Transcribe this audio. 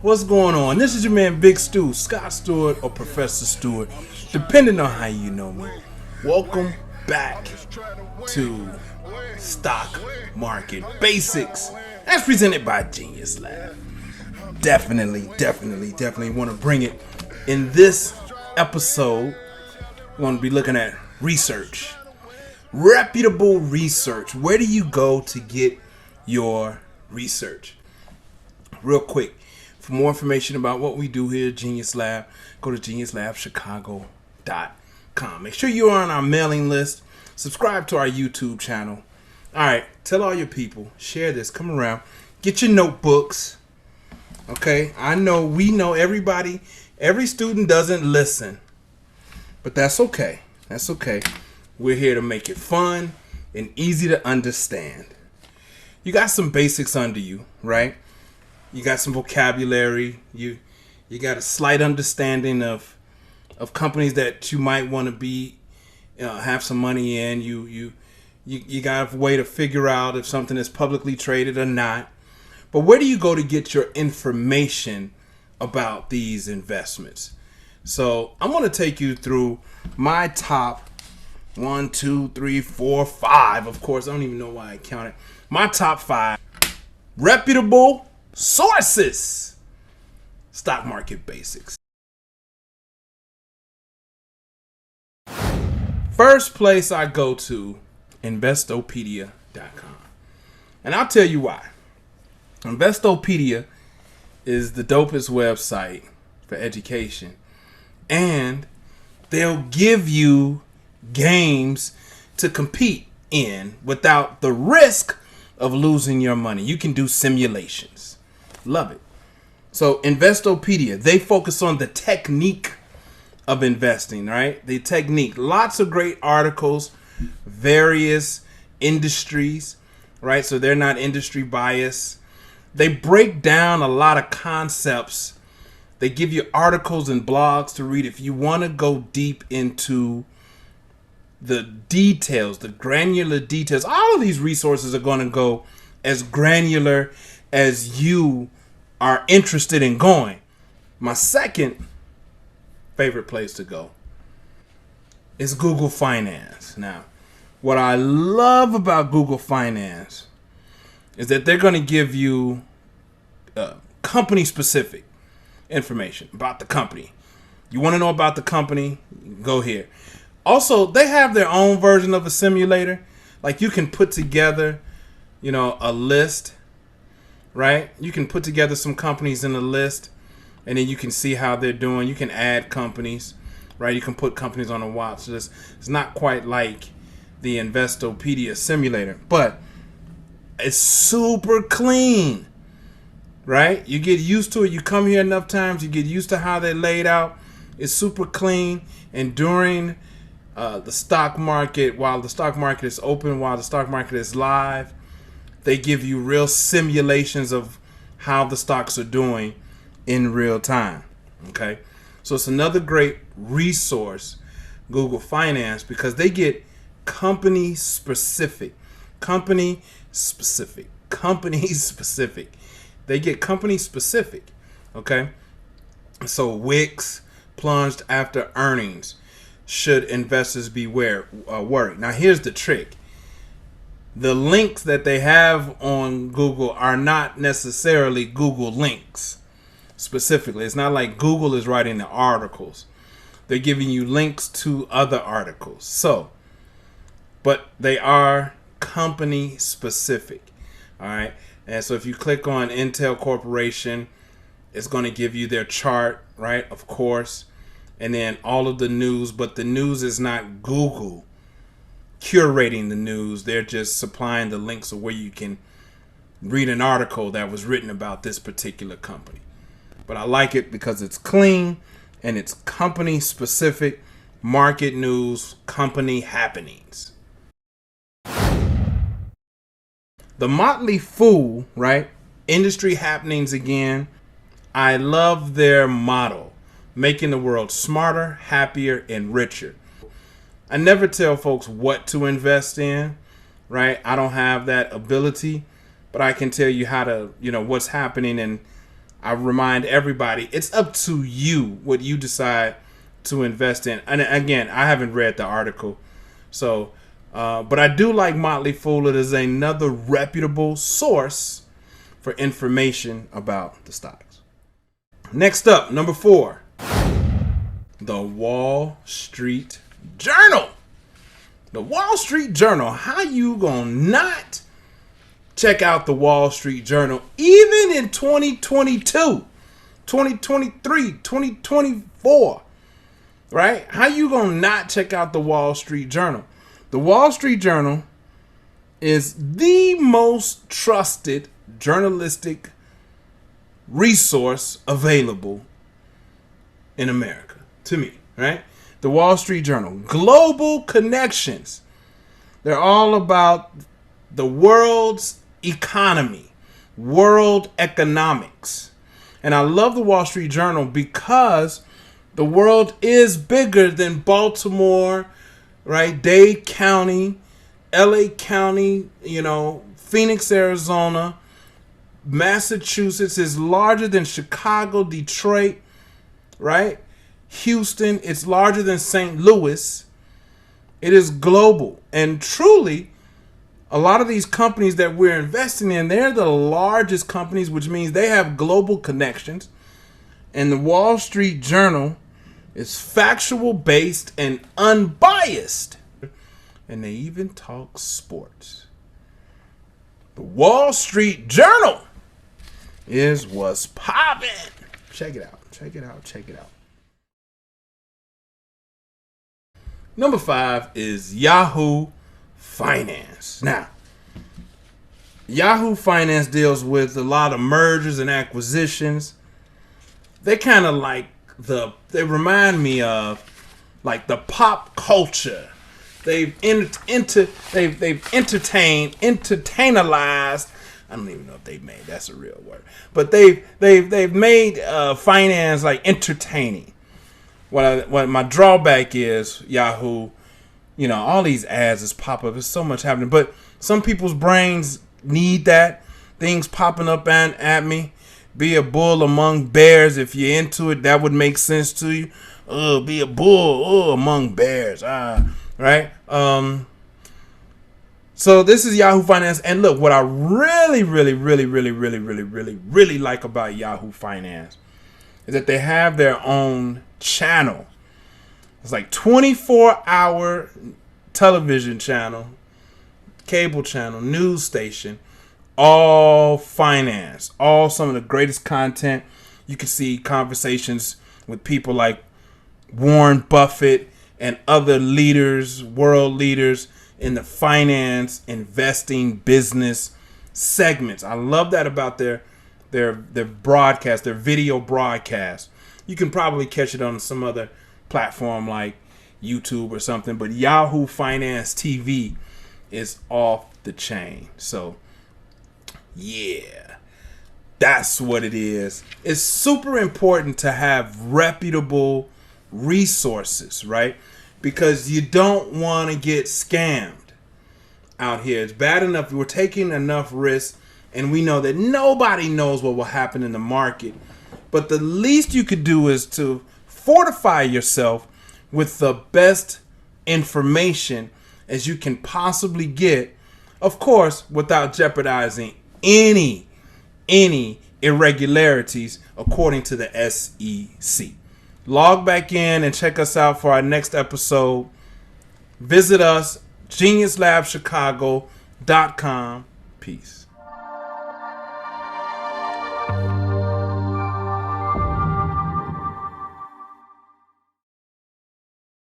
What's going on? This is your man Big Stu, Scott Stewart or Professor Stewart, depending on how you know me. Welcome back to Stock Market Basics. That's presented by Genius Lab. Definitely want to bring it. In this episode, we're going to be looking at research. Reputable research. Where do you go to get your research? Real quick, for more information about what we do here at Genius Lab, go to geniuslabchicago.com. Make sure you're on our mailing list. Subscribe to our YouTube channel. All right, tell all your people. Share this. Come around. Get your notebooks. Okay, we know everybody. Every student doesn't listen, but that's okay. That's okay. We're here to make it fun and easy to understand. You got some basics under you, right? You got some vocabulary. You got a slight understanding of companies that you might want to be have some money in. You got a way to figure out if something is publicly traded or not. But where do you go to get your information about these investments? So I'm going to take you through my top 1, 2, 3, 4, 5. Of course, I don't even know why I counted. My top 5 reputable sources. Stock market basics. First place I go to, Investopedia.com. And I'll tell you why. Investopedia is the dopest website for education. And they'll give you games to compete in without the risk of losing your money. You can do simulations. Love it. So Investopedia, they focus on the technique of investing, right? The technique. Lots of great articles, various industries, right? So they're not industry biased. They break down a lot of concepts. They give you articles and blogs to read if you want to go deep into the details, the granular details. All of these resources are going to go as granular as you are interested in going. My second favorite place to go is Google Finance. Now, what I love about Google Finance is that they're going to give you company-specific information about the company. You want to know about the company? Go here. Also, they have their own version of a simulator. Like you can put together, a list, right? You can put together some companies in a list, and then you can see how they're doing. You can add companies, right? You can put companies on a watch list. It's not quite like the Investopedia simulator, but it's super clean, right? You get used to it. You come here enough times, you get used to how they're laid out. It's super clean. And during the stock market, while the stock market is open, while the stock market is live, they give you real simulations of how the stocks are doing in real time. Okay, so it's another great resource, Google Finance, because they get company specific. They get company specific. Okay, so Wix plunged after earnings. Should investors be worried? Now, here's the trick. The links that they have on Google are not necessarily Google links specifically. It's not like Google is writing the articles. They're giving you links to other articles. But they are company specific. All right. And so if you click on Intel Corporation, it's going to give you their chart, right? Of course. And then all of the news, but the news is not Google curating the news. They're just supplying the links of where you can read an article that was written about this particular company. But I like it because it's clean and it's company specific, market news, company happenings. The Motley Fool, right? Industry happenings again. I love their motto. Making the world smarter, happier, and richer. I never tell folks what to invest in, right? I don't have that ability, but I can tell you how to, what's happening in I remind everybody, it's up to you what you decide to invest in. And again, I haven't read the article, so but I do like Motley Fool. It is another reputable source for information about the stocks. Next up, number 4, the Wall Street Journal. The Wall Street Journal. How you gonna not check out the Wall Street Journal even in 2022, 2023, 2024, right? How you gonna not check out the Wall Street Journal? The Wall Street Journal is the most trusted journalistic resource available in America, to me, right? The Wall Street Journal, global connections. They're all about the world's economy, world economics. And I love the Wall Street Journal because the world is bigger than Baltimore, right? Dade County, LA County, Phoenix, Arizona, Massachusetts is larger than Chicago, Detroit, right? Houston, it's larger than St. Louis. It is global. And truly, a lot of these companies that we're investing in, they're the largest companies, which means they have global connections. And the Wall Street Journal is factual based and unbiased. And they even talk sports. The Wall Street Journal is what's poppin'. Check it out. Check it out. Check it out. Number 5 is Yahoo Finance. Now, Yahoo Finance deals with a lot of mergers and acquisitions. They kind of they remind me of like the pop culture. They've entertainalized. I don't even know if they've made, that's a real word, but they've made finance like entertaining. What my drawback is, Yahoo, all these ads is pop up. There's so much happening, but some people's brains need that. Things popping up at me. Be a bull among bears. If you're into it, that would make sense to you. Be a bull among bears. Right? So this is Yahoo Finance. And look, what I really like about Yahoo Finance is that they have their own channel. It's like 24-hour television channel, cable channel, news station, all finance, all some of the greatest content. You can see conversations with people like Warren Buffett and other leaders, world leaders in the finance, investing, business segments. I love that about their broadcast, their video broadcast. You can probably catch it on some other platform like YouTube or something, but Yahoo Finance TV is off the chain. So yeah, that's what it is. It's super important to have reputable resources, right? Because you don't want to get scammed out here. It's bad enough. We're taking enough risks, and we know that nobody knows what will happen in the market. But the least you could do is to fortify yourself with the best information as you can possibly get, of course, without jeopardizing any irregularities according to the SEC. Log back in and check us out for our next episode. Visit us, geniuslabchicago.com. Peace.